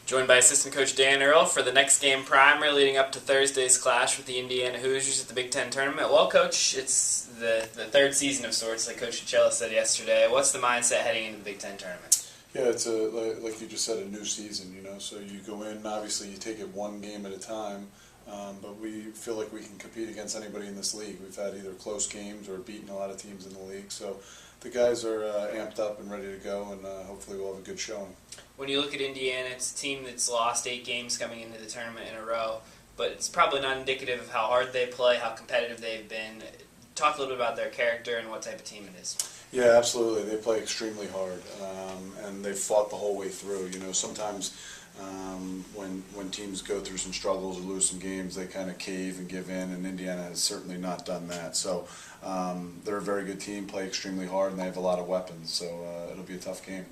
Joined by assistant coach Dan Earl for the next game primer leading up to Thursday's clash with the Indiana Hoosiers at the Big Ten tournament. Well, Coach, it's the third season of sorts, like Coach Chella said yesterday. What's the mindset heading into the Big Ten tournament? Yeah, it's like you just said, a new season. So you go in. Obviously, you take it one game at a time. But we feel like we can compete against anybody in this league. We've had either close games or beaten a lot of teams in the league. So the guys are amped up and ready to go, and hopefully we'll have a good showing. When you look at Indiana, it's a team that's lost 8 games coming into the tournament in a row, but it's probably not indicative of how hard they play, how competitive they've been. Talk a little bit about their character and what type of team it is. Yeah, absolutely. They play extremely hard, and they've fought the whole way through. Sometimes when teams go through some struggles or lose some games, they kind of cave and give in, and Indiana has certainly not done that. So they're a very good team, play extremely hard, and they have a lot of weapons. So it'll be a tough game.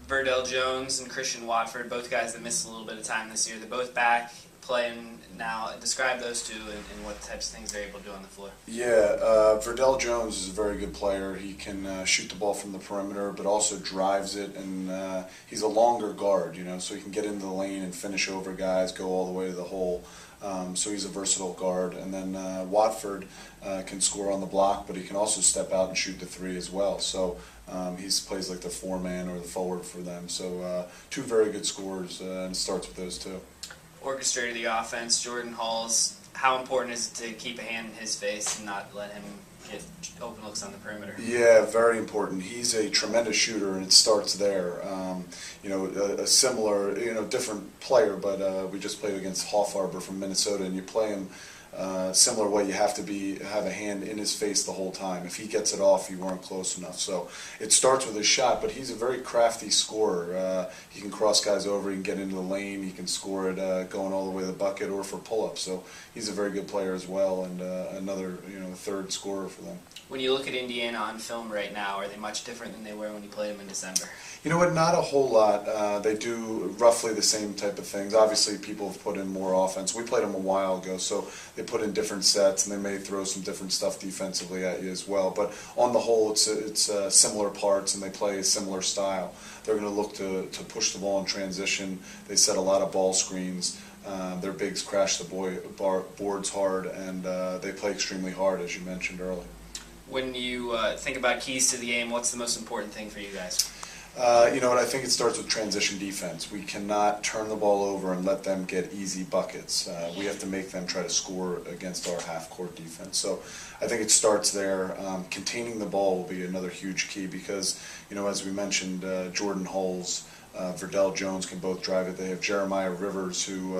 Verdell Jones and Christian Watford, both guys that missed a little bit of time this year. They're both back playing now. Describe those two and what types of things they're able to do on the floor. Yeah, Verdell Jones is a very good player. He can shoot the ball from the perimeter, but also drives it, and he's a longer guard, so he can get into the lane and finish over guys, go all the way to the hole. So he's a versatile guard. And then Watford can score on the block, but he can also step out and shoot the three as well. So he plays like the four-man or the forward for them. So two very good scorers, and it starts with those two. Orchestrator the offense, Jordan Halls. How important is it to keep a hand in his face and not let him get open looks on the perimeter? Yeah, very important. He's a tremendous shooter, and it starts there. A similar, different player, but we just played against Hoffarber from Minnesota, and you play him similar way. You have to have a hand in his face the whole time. If he gets it off, you weren't close enough. So it starts with his shot, but he's a very crafty scorer. He can cross guys over, he can get into the lane, he can score it going all the way to the bucket or for pull-ups. So he's a very good player as well, and another third scorer for them. When you look at Indiana on film right now, are they much different than they were when you played them in December? You know what, not a whole lot. They do roughly the same type of things. Obviously, people have put in more offense. We played them a while ago, so they put in different sets, and they may throw some different stuff defensively at you as well. But on the whole, it's similar parts, and they play a similar style. They're going to look to push the ball in transition. They set a lot of ball screens. Their bigs crash the boards hard, and they play extremely hard, as you mentioned earlier. When you think about keys to the game, what's the most important thing for you guys? You know what, I think it starts with transition defense. We cannot turn the ball over and let them get easy buckets. We have to make them try to score against our half-court defense. So I think it starts there. Containing the ball will be another huge key because, as we mentioned, Jordan Hulls, Verdell Jones can both drive it. They have Jeremiah Rivers, who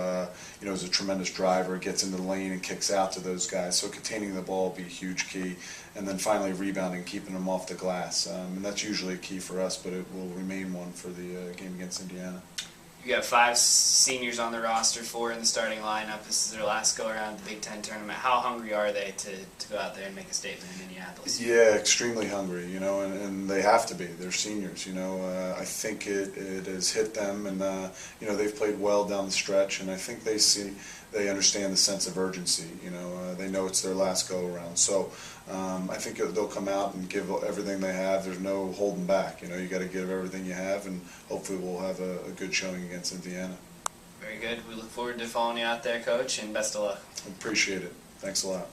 is a tremendous driver, gets into the lane and kicks out to those guys. So containing the ball will be a huge key. And then finally rebounding, keeping them off the glass. And that's usually a key for us, but it will remain one for the game against Indiana. You got 5 seniors on the roster, 4 in the starting lineup. This is their last go-around at the Big Ten tournament. How hungry are they to go out there and make a statement in Minneapolis? Yeah, extremely hungry, and they have to be. They're seniors, I think it has hit them, and, they've played well down the stretch, and I think they understand the sense of urgency. They know it's their last go-around. So I think they'll come out and give everything they have. There's no holding back. You got to give everything you have, and hopefully we'll have a good showing against Indiana. Very good. We look forward to following you out there, Coach, and best of luck. Appreciate it. Thanks a lot.